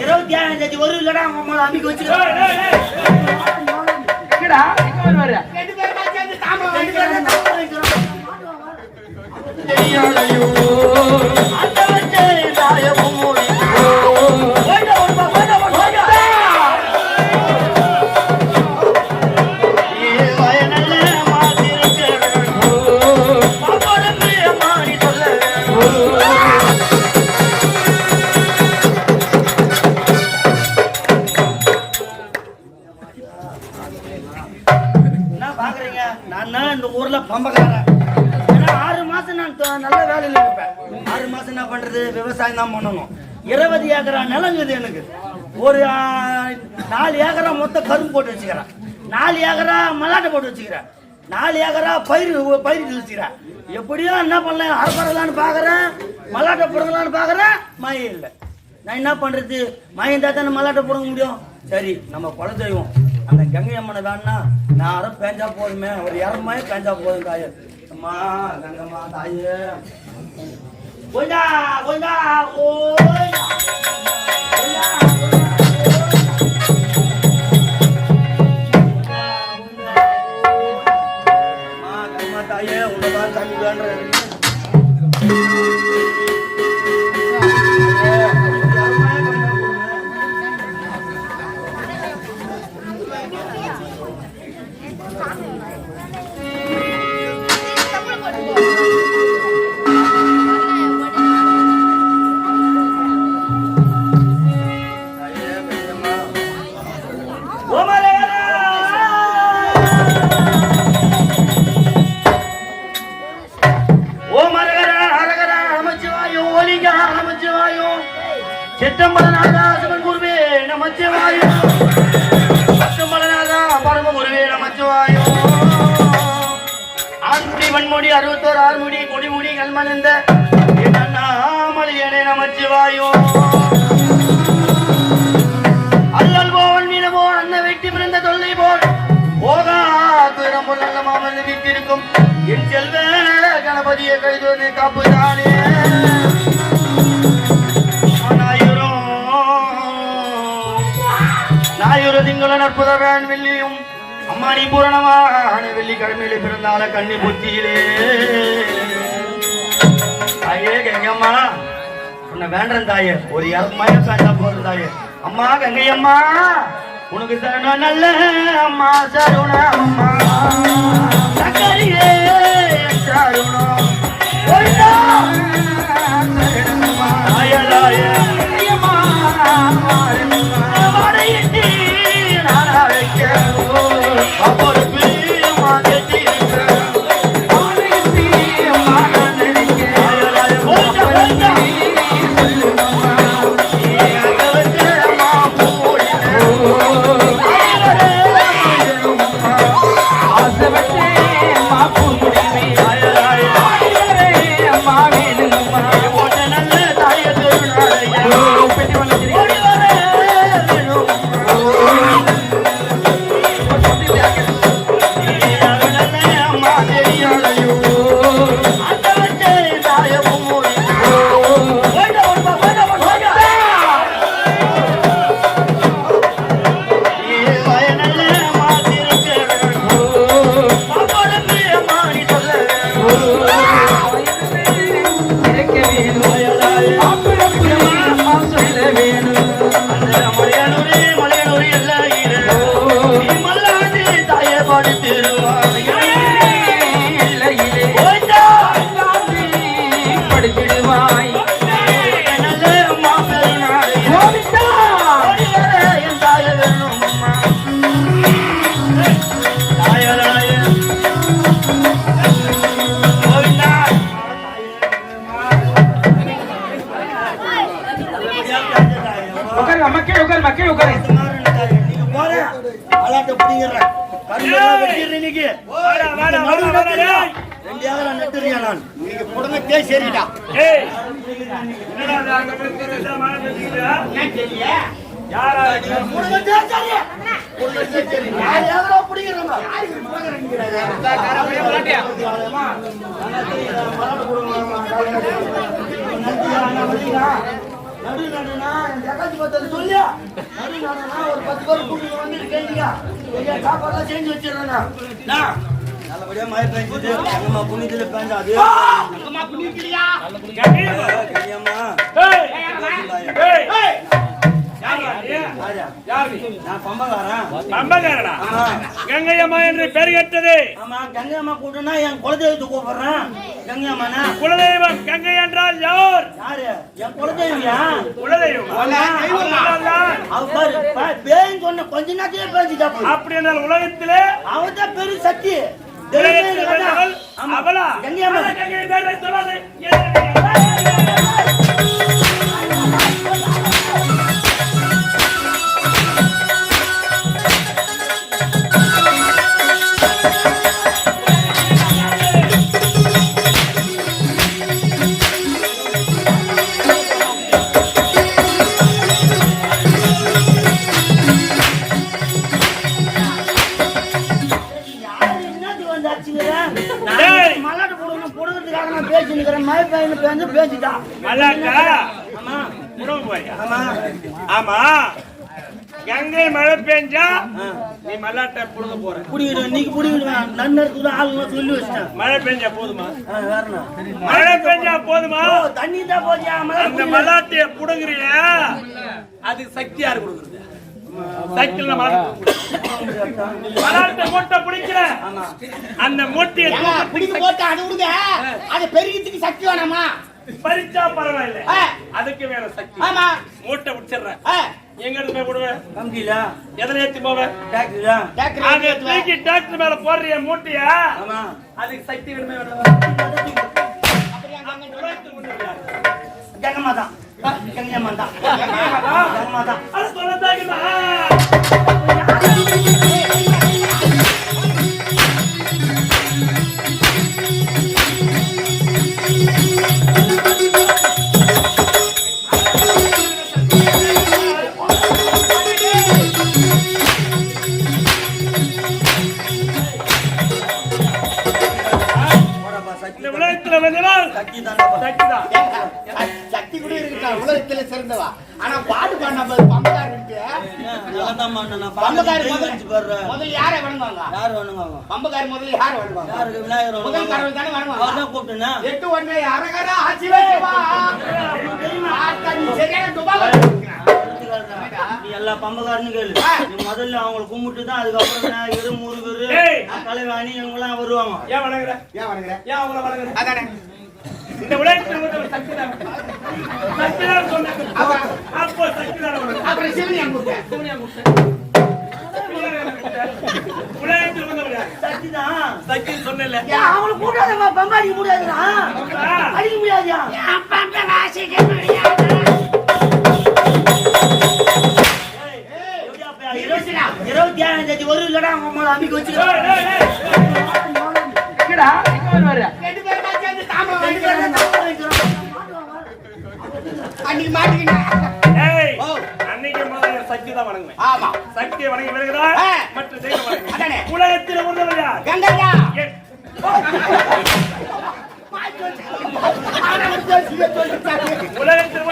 இருபத்தி ஒரு இல்லடா உங்க அம்மிக்கு வச்சுக்கிறேன். இந்த ஊர்ல பம்பக்காரன். ஏன்னா 6 மாசம் நான் நல்ல வேலையில இருப்பேன். 6 மாசம் என்ன பண்றது, விவசாயம் தான் பண்ணணும். 20 ஏக்கரா நிலங்குது எனக்கு. ஒரு 4 ஏக்கரா மொத்த கரும்பு போட்டு வச்சுக்கிறேன், 4 ஏக்கரா மல்லாட்டை போட்டு வச்சுக்கிறேன், 4 ஏக்கரா பயிர் வச்சுக்கிறேன். எப்படியோ என்ன பண்ணலாம், அறுப்படலான்னு பாக்குறேன், மல்லாட்டை போடலான்னு பாக்குறேன், மயம் இல்லை. நான் என்ன பண்றது, மயம் தான் தானே மல்லாட்டை போட முடியும். சரி, நம்ம குல தெய்வம் அந்த கங்கை அம்மனை வேணா நான் பேஞ்சா போதுமே, ஒரு 2 மயம் பேஞ்சா போதும் தாயே. அம்மா கங்கம்மா தாயே கொஞ்சா கொஞ்சா தாயே உன்னதான் தண்ணி வேண்ட மணி 61 ஆறுமுடி கொடிமுடி கல்மணந்த மலையனே நமச்சிவாயோ. அல்லல் போல் மீன போல் அந்த வெட்டி பிறந்த தொல்லை போல் போகா துயரம் போல் நல்ல மாமல்ல வீட்டிருக்கும் என் செல்வ கணபதியை கைதோனை காப்புதானே. நாயூர திங்கள அற்புதவேன் வெள்ளியும் அம்மாடி பூரணமான வெள்ளிக்கிழமையிலே பிறந்தால கண்ணி புத்தியிலே. தாயே கங்கையம்மா உன்னை வேண்டேன் தாயே, ஒரு 2 மயம் பேண்டா போதும் தாயே. அம்மா கங்கையம்மா உனக்கு தரணும் நல்ல அம்மா சருணம், அம்மா சக்கரியே சருணம் சரிடா. யாரா சொல்லியா ஒரு 10 பேர் கூட்டிட்டு வந்து கேட்டீங்க சாப்பாடுலாம் செஞ்சு வச்சிடறேன். நல்லபடியா மழை பெஞ்சது அங்கம்மா புண்ணியத்துல பெஞ்சாது அங்கம்மா புண்ணியத்திலையா கங்கையம்மா என்று பெயர் கேட்டது. ஆமா கங்கையம்மா கூட்டனா என் குலதெய்வத்தை கூப்பிடுறேன். கங்கையம்மா குலதெய்வம் கங்கை என்றால் யார்? யாரு? என் குலதெய்வியா? குலதெய்வம் பேன்னு சொன்ன கொஞ்ச நேரத்திலே பேசிட்டா அப்படி என்றால் உலகத்திலே அவதான் பெரிய சக்தி. அவளா கங்கையம்மா கங்கை மழை பெஞ்சா நீ மல்லாட்ட புடுங்க போற புடிக்கிடுவேன். நீங்க புடிக்கிடுவேன். நன்னருக்கு ஆளுங்க சொல்லி வச்சிட்டேன். மழை பெஞ்சா போதுமா? மழை பெஞ்சா போதுமா? தண்ணி தான் போச்சா? அந்த மல்லாட்டைய புடுங்குறிய அதுக்கு சக்தி யாரு கொடுக்குறது? சைக்கிள் மல்லாட்டை மூட்டை பிடிக்கிற அந்த மூட்டையை பிடிக்க போட்டு அது விடுங்க. அது பெருகிறதுக்கு சக்தி வேணாமா? பறிச்சா பரவாயில்ல, அதுக்கு வேற சக்தி. ஆமா மூட்டை பிடிச்சிடுறேன். எங்க எடுத்து போய் விடுவேன்? கம்பியில. எதுல ஏத்தி போவேன்? டாக்டர் மேல போடுற மூட்டையா? அதுக்கு சக்தி வேணுமே. ஜெகமாதான் கங்கம்மாதான் ஜெகமாதான் அது சொல்லதாங்கடா. சக்தி கூட இருக்கா உலகத்துல சிறந்தவா. ஆனா பாட்டு பாடின பம்பகார் முதல்ல யாரை வணங்குவாங்க? யாரு வணங்குவாங்க? பம்பகார் முதல்ல யாரு வணங்குவாங்க? யாருக்கு? விநாயகர் முதல் கடவுள் தானே வணங்குவாங்க. அவர்தான் கூப்பிட்டுனா 8 1 அரகர ஆசிவேவா சரியான துபால நீ எல்லா பம்பகாரன்னு கேளு. நீ முதல்ல அவங்களை கும்பிட்டு தான் அதுக்கப்புறம் விநாயகர் முருகர் கலைவாணி இவங்கெல்லாம் வருவாங்க. ஏன் வணங்குற? ஏன் வணங்குற? ஏன் அவங்கள வணங்குற? அதானே இந்த உலகத்துல ஒரு சக்தி தான். சக்தி தான் சொன்னது. அப்போ சக்தி தான் வணங்குற. அப்புறம் சிவனியா கூப்பிட்ட. சிவனியா கூப்பிட்ட. உலகத்துல வந்து சக்தி தான். சக்தி சொன்னல. ஏன் அவங்கள கூடாதமா பம்பாடி முடியாதுடா. அடிக்க முடியாதுயா. ஏன் பம்ப வாசிக்க முடியாது. 27ஆம் தேதி ஒரு இல்லடா அவங்க அம்மா அம்பிக்கு வச்சுக்கோ. எங்கடா எங்க வருவாரு? ரெண்டு பேரும் சேர்ந்து தாம அன்னைக்கு மாட்டிக்கினா. ஏய் அன்னைக்கு முதல்ல சக்தி தான் வணங்குவேன். ஆமா சக்தியை வணங்கி விலகுதா மற்ற தெய்வம் வணங்கு. அதானே உலகத்தில் ஒருவர் யார்? கங்கையா. உலகத்தில்